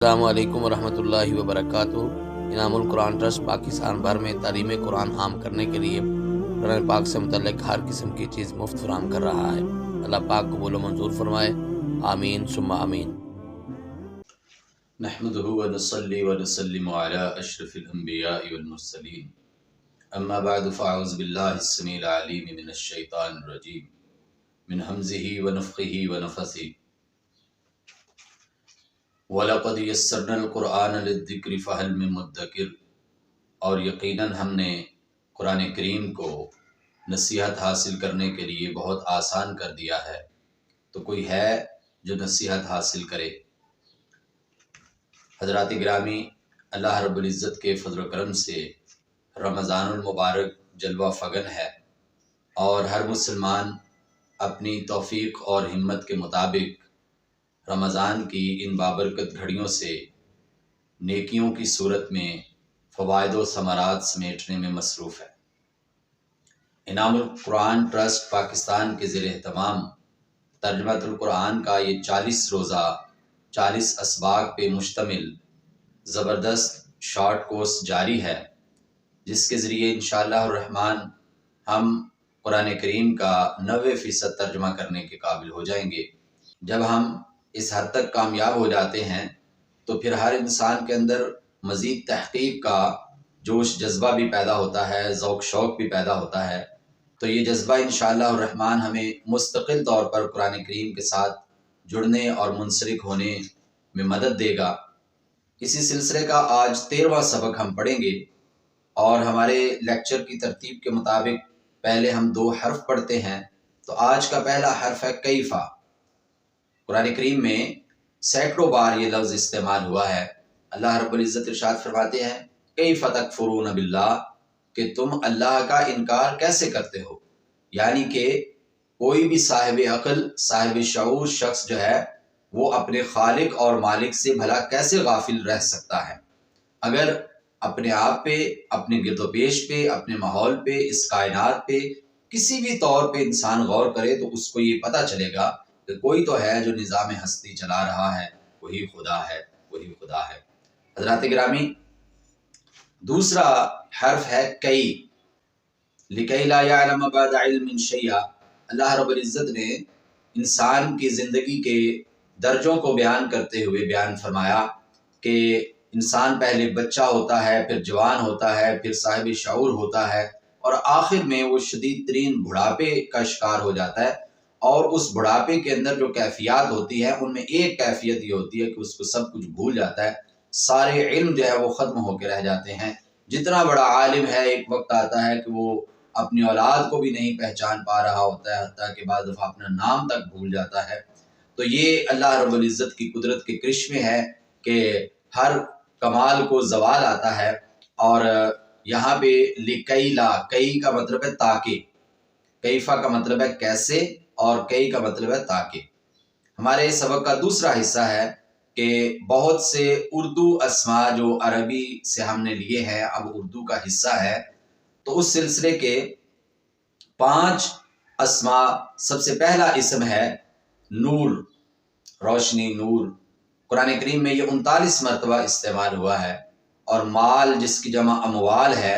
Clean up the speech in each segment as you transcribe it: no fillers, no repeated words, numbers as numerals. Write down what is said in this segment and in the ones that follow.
السلام علیکم ورحمۃ اللہ وبرکاتہ۔ انعام القرآن ٹرسٹ پاکستان بھر میں تعلیم قرآن عام کرنے کے لیے قرآن پاک سے متعلق ہر قسم کی چیز مفت فراہم کر رہا ہے۔ اللہ پاک قبول و منظور فرمائے، آمین ثم آمین۔ نحمده ونصلي ونسلم على اشرف الانبیاء والمرسلین، اما بعد فاعوذ باللہ السمیع العلیم من الشیطان الرجیم من حمزه ونفخه ونفثه وَلَقَدْ يَسَّرْنَا الْقُرْآنَ لِلذِّكْرِ فَهَلْ مِن مُدَّكِرٍ، اور یقیناً ہم نے قرآن کریم کو نصیحت حاصل کرنے کے لیے بہت آسان کر دیا ہے، تو کوئی ہے جو نصیحت حاصل کرے۔ حضرات گرامی، اللہ رب العزت کے فضل و کرم سے رمضان المبارک جلوہ فگن ہے، اور ہر مسلمان اپنی توفیق اور ہمت کے مطابق رمضان کی ان بابرکت گھڑیوں سے نیکیوں کی صورت میں فوائد و ثمرات سمیٹنے میں مصروف ہے۔ انعام القرآن ٹرسٹ پاکستان کے زیر اہتمام ترجمۃ القرآن کا یہ 40 روزہ 40 اسباق پہ مشتمل زبردست شارٹ کورس جاری ہے، جس کے ذریعے انشاءاللہ الرحمن ہم قرآن کریم کا 90% ترجمہ کرنے کے قابل ہو جائیں گے۔ جب ہم اس حد تک کامیاب ہو جاتے ہیں تو پھر ہر انسان کے اندر مزید تحقیق کا جوش جذبہ بھی پیدا ہوتا ہے، ذوق شوق بھی پیدا ہوتا ہے۔ تو یہ جذبہ انشاءاللہ الرحمن ہمیں مستقل طور پر قرآن کریم کے ساتھ جڑنے اور منسلک ہونے میں مدد دے گا۔ اسی سلسلے کا آج 13واں سبق ہم پڑھیں گے، اور ہمارے لیکچر کی ترتیب کے مطابق پہلے ہم 2 حرف پڑھتے ہیں۔ تو آج کا پہلا حرف ہے کیفا۔ قرآن کریم میں سینکڑوں بار یہ لفظ استعمال ہوا ہے۔ اللہ رب العزت ارشاد فرماتے ہیں کیف تکفرون باللہ، کہ تم اللہ کا انکار کیسے کرتے ہو، یعنی کہ کوئی بھی صاحب عقل صاحب شعور شخص جو ہے وہ اپنے خالق اور مالک سے بھلا کیسے غافل رہ سکتا ہے۔ اگر اپنے آپ پہ، اپنے گرد و پیش پہ، اپنے ماحول پہ، اس کائنات پہ کسی بھی طور پہ انسان غور کرے تو اس کو یہ پتہ چلے گا کہ کوئی تو ہے جو نظام ہستی چلا رہا ہے، وہی خدا ہے، وہی خدا ہے۔ حضرات گرامی، دوسرا حرف ہے کئی، لِكَيْ لَا يَعْلَمَ بَعْدَ عِلْمٍ شَيْئًا۔ اللہ رب العزت نے انسان کی زندگی کے درجوں کو بیان کرتے ہوئے بیان فرمایا کہ انسان پہلے بچہ ہوتا ہے، پھر جوان ہوتا ہے، پھر صاحب شعور ہوتا ہے، اور آخر میں وہ شدید ترین بڑھاپے کا شکار ہو جاتا ہے۔ اور اس بڑھاپے کے اندر جو کیفیات ہوتی ہے ان میں ایک کیفیت یہ ہوتی ہے کہ اس کو سب کچھ بھول جاتا ہے، سارے علم جو ہے وہ ختم ہو کے رہ جاتے ہیں۔ جتنا بڑا عالم ہے ایک وقت آتا ہے کہ وہ اپنی اولاد کو بھی نہیں پہچان پا رہا ہوتا ہے، حتیٰ کہ بعض دفعہ اپنا نام تک بھول جاتا ہے۔ تو یہ اللہ رب العزت کی قدرت کے کرشمے ہے کہ ہر کمال کو زوال آتا ہے۔ اور یہاں پہ لِکَیْلا، کئی کا مطلب ہے تاکہ، کیفا کا مطلب ہے کیسے، اور کئی کا مطلب ہے تاکہ۔ ہمارے سبق کا دوسرا حصہ ہے کہ بہت سے اردو اسماء جو عربی سے ہم نے لیے ہیں اب اردو کا حصہ ہے، تو اس سلسلے کے 5 اسماء۔ سب سے پہلا اسم ہے نور، روشنی، نور۔ قرآن کریم میں یہ 39 مرتبہ استعمال ہوا ہے۔ اور مال، جس کی جمع اموال ہے،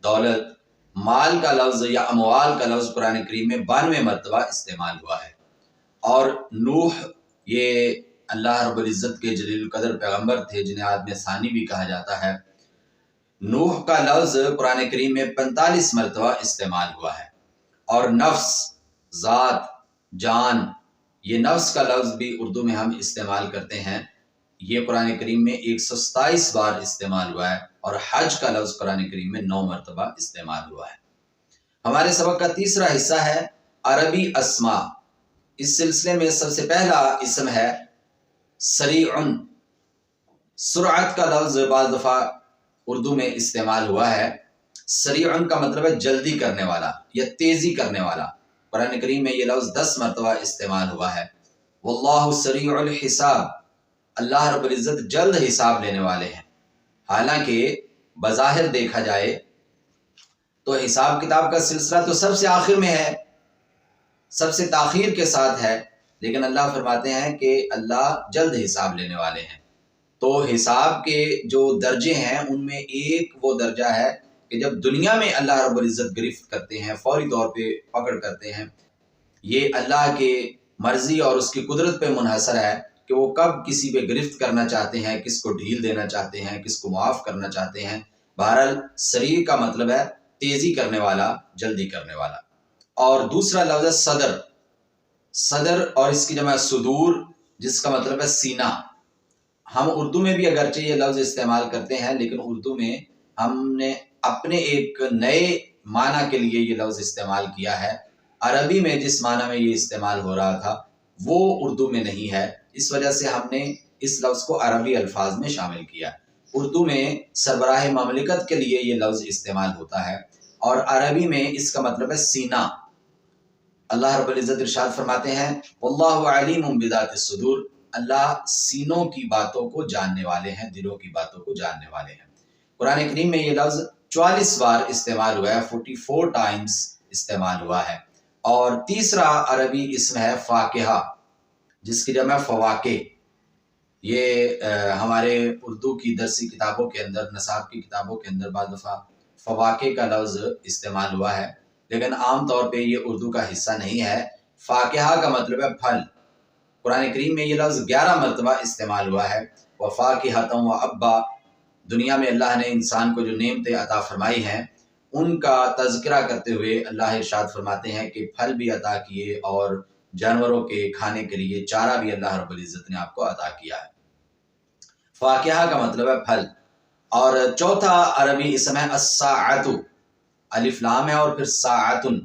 دولت، مال کا لفظ یا اموال کا لفظ قرآن کریم میں 92 مرتبہ استعمال ہوا ہے۔ اور نوح، یہ اللہ رب العزت کے جلیل القدر پیغمبر تھے جنہیں آدم ثانی بھی کہا جاتا ہے۔ نوح کا لفظ قرآن کریم میں 45 مرتبہ استعمال ہوا ہے۔ اور نفس، ذات، جان، یہ نفس کا لفظ بھی اردو میں ہم استعمال کرتے ہیں، یہ قرآن کریم میں 127 بار استعمال ہوا ہے۔ اور حج کا لفظ قرآن کریم میں 9 مرتبہ استعمال ہوا ہے۔ ہمارے سبق کا تیسرا حصہ ہے عربی اسماء۔ اس سلسلے میں سب سے پہلا اسم ہے سریعن۔ سرعت کا لفظ بعض دفعہ اردو میں استعمال ہوا ہے۔ سریعن کا مطلب ہے جلدی کرنے والا یا تیزی کرنے والا۔ قرآن کریم میں یہ لفظ 10 مرتبہ استعمال ہوا ہے۔ واللہ سریع الحساب، اللہ رب العزت جلد حساب لینے والے ہیں۔ حالانکہ بظاہر دیکھا جائے تو حساب کتاب کا سلسلہ تو سب سے آخر میں ہے، سب سے تاخیر کے ساتھ ہے، لیکن اللہ فرماتے ہیں کہ اللہ جلد حساب لینے والے ہیں۔ تو حساب کے جو درجے ہیں ان میں ایک وہ درجہ ہے کہ جب دنیا میں اللہ رب العزت گرفت کرتے ہیں، فوری طور پہ پکڑ کرتے ہیں، یہ اللہ کے مرضی اور اس کی قدرت پہ منحصر ہے کہ وہ کب کسی پہ گرفت کرنا چاہتے ہیں، کس کو ڈھیل دینا چاہتے ہیں، کس کو معاف کرنا چاہتے ہیں۔ بہرحال سریع کا مطلب ہے تیزی کرنے والا، جلدی کرنے والا۔ اور دوسرا لفظ ہے صدر، صدر اور اس کی جمع صدور، جس کا مطلب ہے سینہ۔ ہم اردو میں بھی اگرچہ یہ لفظ استعمال کرتے ہیں، لیکن اردو میں ہم نے اپنے ایک نئے معنی کے لیے یہ لفظ استعمال کیا ہے۔ عربی میں جس معنی میں یہ استعمال ہو رہا تھا وہ اردو میں نہیں ہے، اس وجہ سے ہم نے اس لفظ کو عربی الفاظ میں شامل کیا۔ اردو میں سربراہ مملکت کے لیے یہ لفظ استعمال ہوتا ہے، اور عربی میں اس کا مطلب ہے سینہ۔ اللہ رب العزت ارشاد فرماتے ہیں واللہ علیم بذات الصدور، اللہ سینوں کی باتوں کو جاننے والے ہیں، دلوں کی باتوں کو جاننے والے ہیں۔ قرآن کریم میں یہ لفظ 44 بار استعمال ہوا ہے، 44 ٹائمز استعمال ہوا ہے۔ اور تیسرا عربی اسم ہے فاکہہ، جس کی جمع فواکہ۔ یہ ہمارے اردو کی درسی کتابوں کے اندر، نصاب کی کتابوں کے اندر بعض دفعہ فواکہ کا لفظ استعمال ہوا ہے، لیکن عام طور پہ یہ اردو کا حصہ نہیں ہے۔ فاکہہ کا مطلب ہے پھل۔ قرآن کریم میں یہ لفظ 11 مرتبہ استعمال ہوا ہے۔ وفاکہۃ وابا، دنیا میں اللہ نے انسان کو جو نعمتیں عطا فرمائی ہیں ان کا تذکرہ کرتے ہوئے اللہ ارشاد فرماتے ہیں کہ پھل بھی عطا کیے اور جانوروں کے کھانے کے لیے چارہ بھی اللہ رب العزت نے آپ کو عطا کیا ہے۔ فاکہہ کا مطلب ہے پھل۔ اور چوتھا عربی اسم ہے الساعۃ، الف لام ہے اور پھر ساعتن۔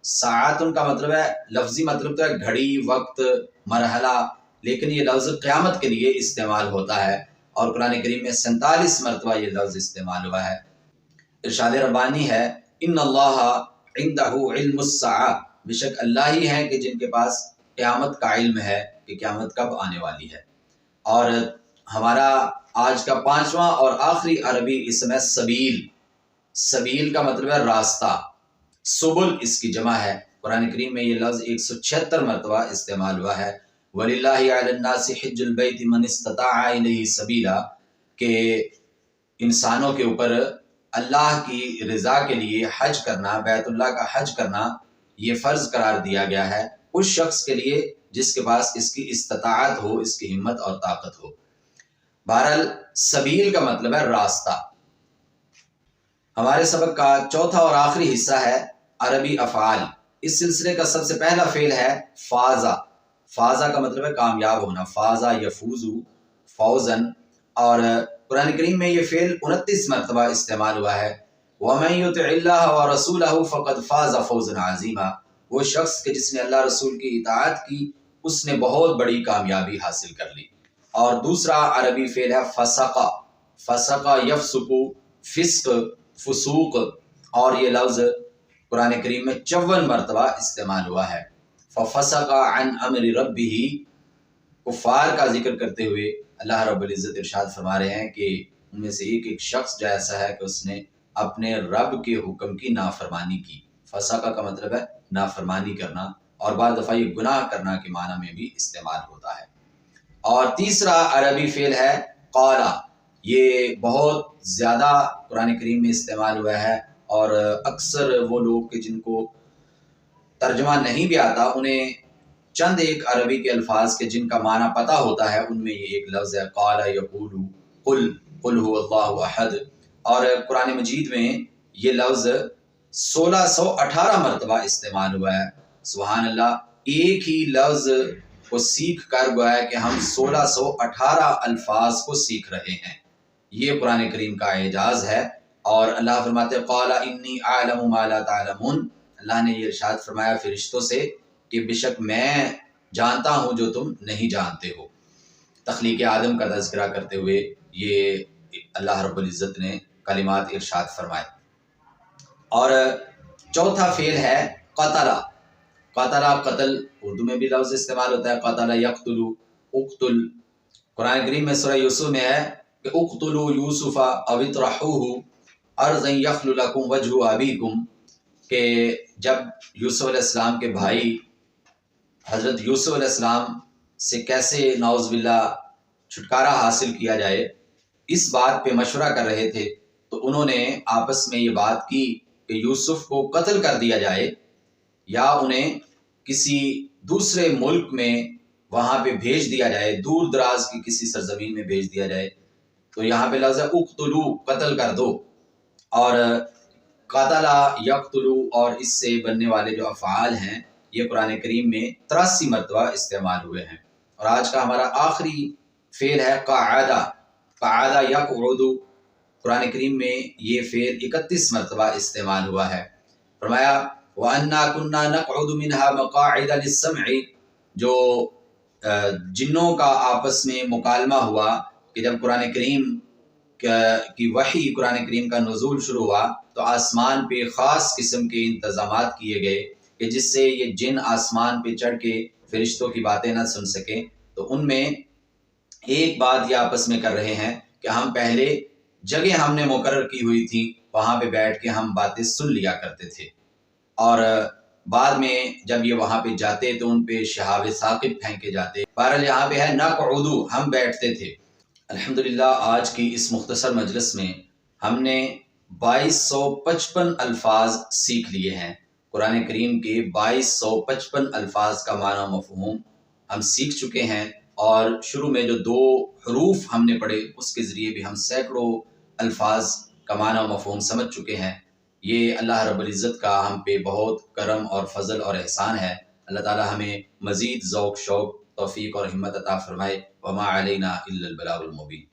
ساعتن کا مطلب ہے، لفظی مطلب تو ہے گھڑی، وقت، مرحلہ، لیکن یہ لفظ قیامت کے لیے استعمال ہوتا ہے، اور قرآن کریم میں 47 مرتبہ یہ لفظ استعمال ہوا ہے۔ ارشاد ربانی ہے ان اللہ عندہ علم الساعہ، بے شک اللہ ہی ہیں کہ جن کے پاس قیامت کا علم ہے کہ قیامت کب آنے والی ہے۔ اور ہمارا آج کا 5واں اور آخری عربی اسم ہے سبیل۔ سبیل کا مطلب ہے راستہ، سبل اس کی جمع ہے۔ قرآن کریم میں یہ لفظ 176 مرتبہ استعمال ہوا ہے۔ وَلِلَّهِ عَلَى النَّاسِ حِجُّ الْبَيْتِ مَنِ اسْتَطَاعَ إِلَيْهِ سَبِيلًا، کہ انسانوں کے اوپر اللہ کی رضا کے لیے حج کرنا، بیت اللہ کا حج کرنا، یہ فرض قرار دیا گیا ہے اس شخص کے لیے جس کے پاس اس کی استطاعت ہو، اس کی ہمت اور طاقت ہو۔ بہرحال سبیل کا مطلب ہے راستہ۔ ہمارے سبق کا چوتھا اور آخری حصہ ہے عربی افعال۔ اس سلسلے کا سب سے پہلا فعل ہے فازا۔ فازا کا مطلب ہے کامیاب ہونا، فازا یفوزو فوزن، اور قرآن کریم میں یہ فعل 29 مرتبہ استعمال ہوا ہے۔ وَمَن يُطِعِ اللَّهَ وَرَسُولَهُ فَقَدْ فَازَ فَوْزًا عَظِيمًا، وہ شخص کہ جس نے اللہ رسول کی اطاعت کی اس نے بہت بڑی کامیابی حاصل کر لی۔ اور دوسرا عربی فعل ہے فسقہ۔ فسقہ یفسق، فسق، فسوق، اور یہ لفظ قرآن کریم میں 54 مرتبہ استعمال ہوا ہے۔ فَفَسَقَ عَنْ أَمْرِ رَبِّهِ، کفار کا ذکر کرتے ہوئے اللہ رب العزت ارشاد فرما رہے ہیں کہ ان میں سے ایک شخص جو ایسا ہے کہ اس نے اپنے رب کے حکم کی نافرمانی کی۔ فسقہ کا مطلب ہے نافرمانی کرنا، اور بعض دفعہ یہ گناہ کرنا کے معنی میں بھی استعمال ہوتا ہے۔ اور تیسرا عربی فعل ہے قالا۔ یہ بہت زیادہ قرآن کریم میں استعمال ہوا ہے، اور اکثر وہ لوگ کہ جن کو ترجمہ نہیں بھی آتا انہیں چند ایک عربی کے الفاظ کے جن کا معنی پتہ ہوتا ہے ان میں یہ ایک لفظ ہے قال یقول قل قل هو اللہ احد۔ اور قرآن مجید میں یہ لفظ 1618 مرتبہ استعمال ہوا ہے۔ سبحان اللہ، ایک ہی لفظ کو سیکھ کر گویا کہ ہم 1618 الفاظ کو سیکھ رہے ہیں۔ یہ قرآن کریم کا اعجاز ہے۔ اور اللہ فرماتے قال انی اعلم ما لا تعلمون، اللہ نے یہ ارشاد فرمایا فرشتوں سے کہ بے شک میں جانتا ہوں جو تم نہیں جانتے ہو۔ تخلیق آدم کا تذکرہ کرتے ہوئے یہ اللہ رب العزت نے کلمات ارشاد فرمائے۔ اور چوتھا فعل ہے قتل۔ قتل، قتل اردو میں بھی لفظ استعمال ہوتا ہے، قتل یقتل، اقتل۔ قرآن کریم میں سورہ یوسف میں ہے کہ اقتلوا یوسف او اطرحوہ ارضا یخل لکم وجہ ابیکم، کہ جب یوسف علیہ السلام کے بھائی حضرت یوسف علیہ السلام سے کیسے نعوذ باللہ چھٹکارا حاصل کیا جائے، اس بات پہ مشورہ کر رہے تھے تو انہوں نے آپس میں یہ بات کی کہ یوسف کو قتل کر دیا جائے یا انہیں کسی دوسرے ملک میں وہاں پہ بھیج دیا جائے، دور دراز کی کسی سرزمین میں بھیج دیا جائے۔ تو یہاں پہ لفظ اقتلو، قتل کر دو، اور قتلا یقتلو اور اس سے بننے والے جو افعال ہیں یہ قرآن کریم میں 83 مرتبہ استعمال ہوئے ہیں۔ اور آج کا ہمارا آخری فعل ہے قعدہ، قعدہ یقعد، قرآن کریم میں یہ فعل 31 مرتبہ استعمال ہوا ہے۔ فرمایا وَأَنَّا كُنَّا نَقْعُدُ مِنْهَا مَقَاعِدَ لِلسَّمْعِ، جو جنوں کا آپس میں مکالمہ ہوا کہ جب قرآن کریم کی وحی، قرآن کریم کا نزول شروع ہوا تو آسمان پہ خاص قسم کے انتظامات کیے گئے کہ جس سے یہ جن آسمان پہ چڑھ کے فرشتوں کی باتیں نہ سن سکیں۔ تو ان میں ایک بات یہ آپس میں کر رہے ہیں کہ ہم پہلے جگہ ہم نے مقرر کی ہوئی تھی وہاں پہ بیٹھ کے ہم باتیں سن لیا کرتے تھے، اور بعد میں جب یہ وہاں پہ جاتے تو ان پہ شہاب ثاقب پھینکے جاتے۔ بہرحال یہاں پہ ہے نقعد، ہم بیٹھتے تھے۔ الحمدللہ آج کی اس مختصر مجلس میں ہم نے 2255 الفاظ سیکھ لیے ہیں۔ قرآن کریم کے 2255 الفاظ کا معنی مفہوم ہم سیکھ چکے ہیں، اور شروع میں جو 2 حروف ہم نے پڑھے اس کے ذریعے بھی ہم سینکڑوں الفاظ کا معنی مفہوم سمجھ چکے ہیں۔ یہ اللہ رب العزت کا ہم پہ بہت کرم اور فضل اور احسان ہے۔ اللہ تعالی ہمیں مزید ذوق، شوق، توفیق اور ہمت عطا فرمائے۔ وما علینا الا البلاغ المبین۔